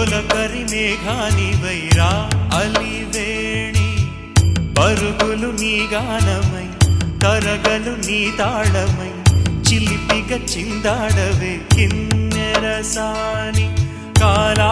తొలకరి మేఘానివైరా అలివేణి పరుగులు నీ గానమై తరగలు నీ తాళమై చిలిపిగ చిందాడవే కిన్నెరసాని కాలా